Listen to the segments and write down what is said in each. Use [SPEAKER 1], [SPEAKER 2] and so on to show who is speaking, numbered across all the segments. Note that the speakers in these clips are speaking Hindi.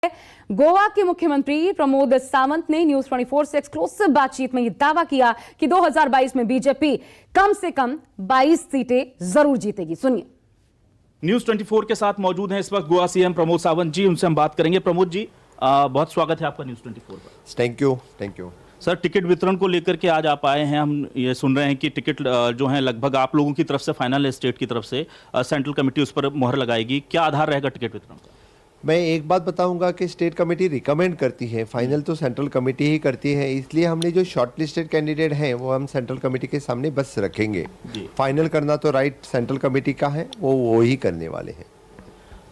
[SPEAKER 1] गोवा के मुख्यमंत्री प्रमोद सावंत ने न्यूज 24 से एक्सक्लूसिव बातचीत में यह दावा किया कि 2022 में बीजेपी कम से कम 22 सीटें जरूर जीतेगी। सुनिए।
[SPEAKER 2] न्यूज 24 के साथ मौजूद हैं इस वक्त गोवा सीएम प्रमोद सावंत जी, उनसे हम बात करेंगे। प्रमोद जी, बहुत स्वागत है आपका न्यूज 24 पर।
[SPEAKER 3] थैंक यू
[SPEAKER 2] सर, टिकट वितरण को लेकर के आज आप आए हैं। हम ये सुन रहे हैं कि टिकट जो है लगभग आप लोगों की तरफ से फाइनल है, स्टेट की तरफ से सेंट्रल कमेटी उस पर मुहर लगाएगी। क्या आधार रहेगा टिकट वितरण का?
[SPEAKER 3] मैं एक बात बताऊंगा कि स्टेट कमेटी रिकमेंड करती है, फाइनल तो सेंट्रल कमेटी ही करती है। इसलिए हमने जो शॉर्ट लिस्टेड कैंडिडेट हैं वो हम सेंट्रल कमेटी के सामने बस रखेंगे। फाइनल करना तो राइट सेंट्रल कमेटी का है, वो ही करने वाले हैं।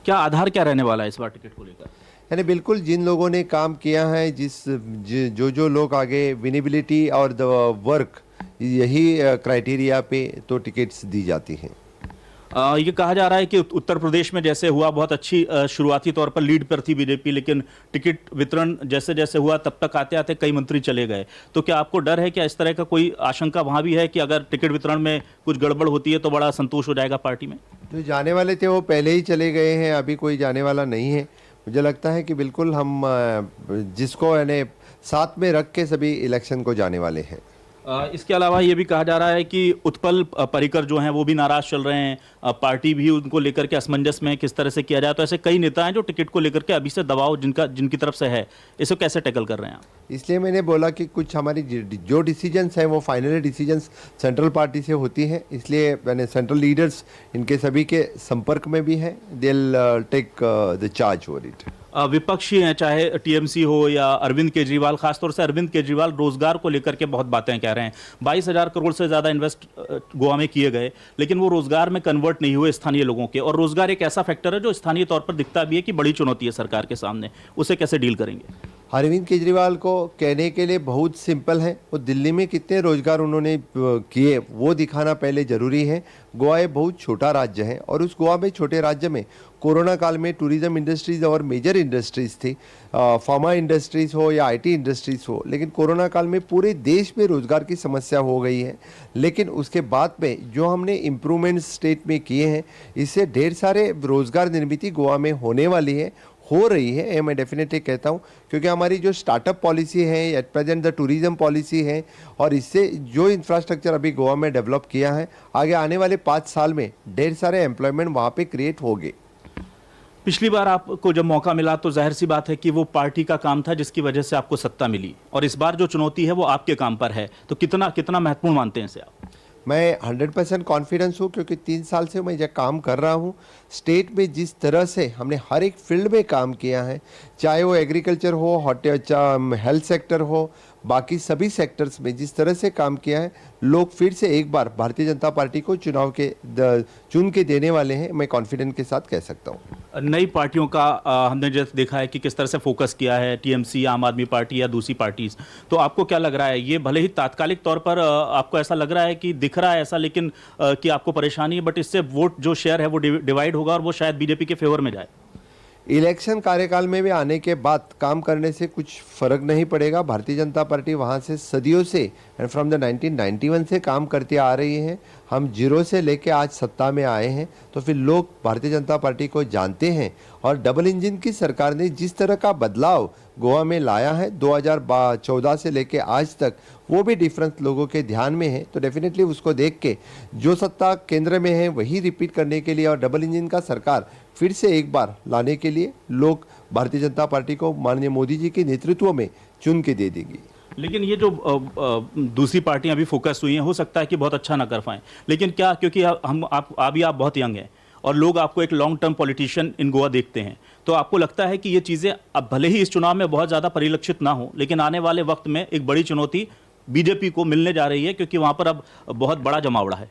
[SPEAKER 2] क्या आधार क्या रहने वाला है इस बार टिकट को लेकर?
[SPEAKER 3] यानी बिल्कुल जिन लोगों ने काम किया है, जो लोग आगे विनेबिलिटी और द वर्क, यही क्राइटेरिया पे तो टिकट्स दी जाती हैं।
[SPEAKER 2] ये कहा जा रहा है कि उत्तर प्रदेश में जैसे हुआ, बहुत अच्छी शुरुआती तौर पर लीड पर थी बीजेपी, लेकिन टिकट वितरण जैसे जैसे हुआ तब तक आते आते कई मंत्री चले गए। तो क्या आपको डर है कि इस तरह का कोई आशंका वहां भी है कि अगर टिकट वितरण में कुछ गड़बड़ होती है तो बड़ा असंतोष हो जाएगा पार्टी में?
[SPEAKER 3] जो जाने वाले थे वो पहले ही चले गए हैं, अभी कोई जाने वाला नहीं है। मुझे लगता है कि बिल्कुल हम जिसको यानी साथ में रख के सभी इलेक्शन को जाने वाले हैं।
[SPEAKER 2] इसके अलावा ये भी कहा जा रहा है कि उत्पल पर्रिकर जो हैं वो भी नाराज चल रहे हैं, पार्टी भी उनको लेकर के असमंजस में किस तरह से किया जाए। तो ऐसे कई नेता हैं जो टिकट को लेकर के अभी से दबाव जिनकी तरफ से है, इसे कैसे टैकल कर रहे हैं आप?
[SPEAKER 3] इसलिए मैंने बोला कि कुछ हमारी जो डिसीजंस हैं वो फाइनली डिसीजंस सेंट्रल पार्टी से होती हैं। इसलिए मैंने सेंट्रल लीडर्स इनके सभी के संपर्क में भी हैं, they will take the charge over it.
[SPEAKER 2] विपक्षी हैं, चाहे टीएमसी हो या अरविंद केजरीवाल, खासतौर से अरविंद केजरीवाल रोजगार को लेकर के बहुत बातें कह रहे हैं। 22,000 करोड़ से ज़्यादा इन्वेस्ट गोवा में किए गए, लेकिन वो रोजगार में कन्वर्ट नहीं हुए स्थानीय लोगों के। और रोजगार एक ऐसा फैक्टर है जो स्थानीय तौर पर दिखता भी है कि बड़ी चुनौती है सरकार के सामने, उसे कैसे डील करेंगे?
[SPEAKER 3] अरविंद केजरीवाल को कहने के लिए बहुत सिंपल है, वो दिल्ली में कितने रोजगार उन्होंने किए वो दिखाना पहले ज़रूरी है। गोवा एक बहुत छोटा राज्य है और उस गोवा में छोटे राज्य में कोरोना काल में टूरिज्म इंडस्ट्रीज़ और मेजर इंडस्ट्रीज़ थी, फार्मा इंडस्ट्रीज़ हो या आईटी इंडस्ट्रीज़ हो। लेकिन कोरोना काल में पूरे देश में रोज़गार की समस्या हो गई है। लेकिन उसके बाद में जो हमने इम्प्रूवमेंट स्टेट में किए हैं, इससे ढेर सारे रोज़गार निर्मित गोवा में होने वाली है, हो रही है। ये मैं डेफिनेटली कहता हूँ, क्योंकि हमारी जो स्टार्टअप पॉलिसी है, at present the tourism policy है, और इससे जो इंफ्रास्ट्रक्चर अभी गोवा में डेवलप किया है, आगे आने वाले 5 साल में ढेर सारे एम्प्लॉयमेंट वहाँ पे क्रिएट होंगे।
[SPEAKER 2] पिछली बार आपको जब मौका मिला तो जाहिर सी बात है कि वो पार्टी का काम था जिसकी वजह से आपको सत्ता मिली, और इस बार जो चुनौती है वो आपके काम पर है। तो कितना कितना महत्वपूर्ण मानते हैं इसे आप?
[SPEAKER 3] मैं 100% कॉन्फिडेंस हूँ, क्योंकि 3 साल से मैं जब काम कर रहा हूँ स्टेट में, जिस तरह से हमने हर एक फील्ड में काम किया है, चाहे वो एग्रीकल्चर हो, हेल्थ सेक्टर हो, बाकी सभी सेक्टर्स में जिस तरह से काम किया है, लोग फिर से एक बार भारतीय जनता पार्टी को चुन के देने वाले हैं। मैं कॉन्फिडेंस के साथ कह सकता हूँ।
[SPEAKER 2] नई पार्टियों का हमने जैसे देखा है कि किस तरह से फोकस किया है, टीएमसी, आम आदमी पार्टी या दूसरी पार्टीज। तो आपको क्या लग रहा है, ये भले ही तात्कालिक तौर पर आपको ऐसा लग रहा है कि दिख रहा है ऐसा, लेकिन कि आपको परेशानी है, बट इससे वोट जो शेयर है वो डिवाइड होगा और वो शायद बीजेपी के फेवर में जाए?
[SPEAKER 3] इलेक्शन कार्यकाल में भी आने के बाद काम करने से कुछ फर्क नहीं पड़ेगा। भारतीय जनता पार्टी वहाँ से सदियों से एंड फ्रॉम द 1991 से काम करती आ रही है। हम जीरो से लेके आज सत्ता में आए हैं, तो फिर लोग भारतीय जनता पार्टी को जानते हैं। और डबल इंजन की सरकार ने जिस तरह का बदलाव गोवा में लाया है 2014 से लेके आज तक, वो भी डिफरेंस लोगों के ध्यान में है। तो डेफिनेटली उसको देख के जो सत्ता केंद्र में है वही रिपीट करने के लिए और डबल इंजन का सरकार फिर से एक बार लाने के लिए लोग भारतीय जनता पार्टी को माननीय मोदी जी के नेतृत्व में चुन के दे देंगी।
[SPEAKER 2] लेकिन ये जो दूसरी पार्टियां अभी फोकस हुई हैं, हो सकता है कि बहुत अच्छा ना कर पाएं, लेकिन क्या, क्योंकि आप बहुत यंग हैं और लोग आपको एक लॉन्ग टर्म पॉलिटिशियन इन गोवा देखते हैं, तो आपको लगता है कि ये चीज़ें अब भले ही इस चुनाव में बहुत ज़्यादा परिलक्षित ना हो, लेकिन आने वाले वक्त में एक बड़ी चुनौती बीजेपी को मिलने जा रही है, क्योंकि वहाँ पर अब बहुत बड़ा जमावड़ा है?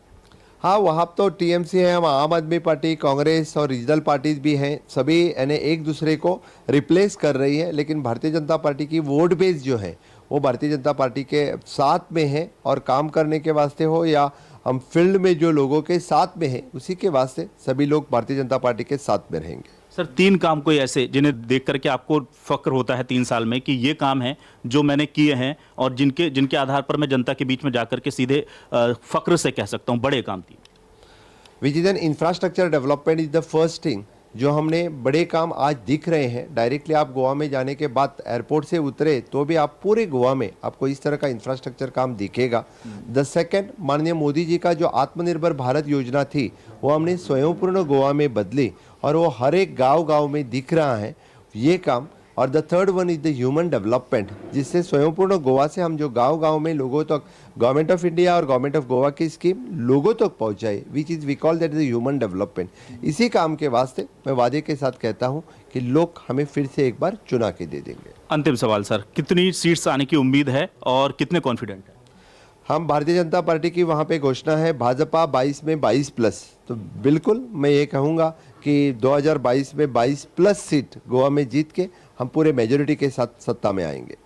[SPEAKER 3] हाँ, वहाँ तो टीएमसी है, आम आदमी पार्टी, कांग्रेस और रीजनल पार्टीज भी हैं, सभी यानी एक दूसरे को रिप्लेस कर रही है। लेकिन भारतीय जनता पार्टी की वोट बेस जो है वो भारतीय जनता पार्टी के साथ में है, और काम करने के वास्ते हो या हम फील्ड में जो लोगों के साथ में हैं, उसी के वास्ते सभी लोग भारतीय जनता पार्टी के साथ में रहेंगे।
[SPEAKER 2] सर, 3 काम कोई ऐसे जिन्हें देख करके आपको फक्र होता है 3 साल में कि ये काम है जो मैंने किए हैं और जिनके आधार पर मैं जनता के बीच में जाकर के सीधे फक्र से कह सकता हूँ बड़े काम 3?
[SPEAKER 3] Which is an infrastructure development is the first thing जो हमने बड़े काम आज दिख रहे हैं, डायरेक्टली आप गोवा में जाने के बाद एयरपोर्ट से उतरे तो भी आप पूरे गोवा में आपको इस तरह का इंफ्रास्ट्रक्चर काम दिखेगा। द सेकंड, माननीय मोदी जी का जो आत्मनिर्भर भारत योजना थी वो हमने स्वयंपूर्ण गोवा में बदली और वो हर एक गांव में दिख रहा है ये काम। और the third one is the human development, जिससे स्वयंपूर्ण गोवा से हम जो गांव में लोगों तक गवर्नमेंट ऑफ इंडिया और गवर्नमेंट ऑफ गोवा की स्कीम लोगों तक पहुंचाए, which is we call that is human development. इसी काम के वास्ते मैं वादे के साथ कहता हूं कि लोग हमें फिर से एक बार चुना के दे देंगे।
[SPEAKER 2] अंतिम सवाल सर, कितनी सीट्स आने की उम्मीद है और कितने कॉन्फिडेंट है?
[SPEAKER 3] हम भारतीय जनता पार्टी की वहाँ पे घोषणा है भाजपा 22 में 22+, तो बिल्कुल मैं ये कहूँगा कि 2022 में 22+ सीट गोवा में जीत के हम पूरे मेजोरिटी के साथ सत्ता में आएंगे।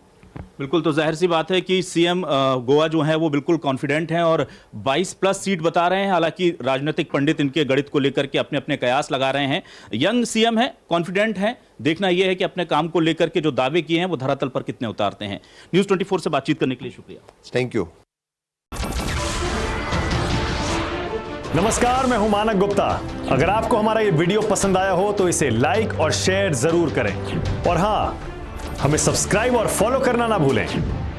[SPEAKER 2] बिल्कुल, तो जाहिर सी बात है कि सीएम गोवा जो है वो बिल्कुल कॉन्फिडेंट हैं और 22+ सीट बता रहे हैं। हालांकि राजनीतिक पंडित इनके गणित को लेकर के अपने अपने कयास लगा रहे हैं। यंग सीएम है, कॉन्फिडेंट है, देखना यह है कि अपने काम को लेकर के जो दावे किए हैं वो धरातल पर कितने उतारते हैं। न्यूज़ 24 से बातचीत करने के लिए शुक्रिया।
[SPEAKER 3] Thank you.
[SPEAKER 4] नमस्कार, मैं हूं मानक गुप्ता। अगर आपको हमारा ये वीडियो पसंद आया हो तो इसे लाइक और शेयर जरूर करें और हाँ, हमें सब्सक्राइब और फॉलो करना ना भूलें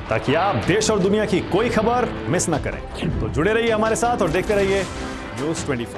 [SPEAKER 4] ताकि आप देश और दुनिया की कोई खबर मिस ना करें। तो जुड़े रहिए हमारे साथ और देखते रहिए न्यूज़ 24।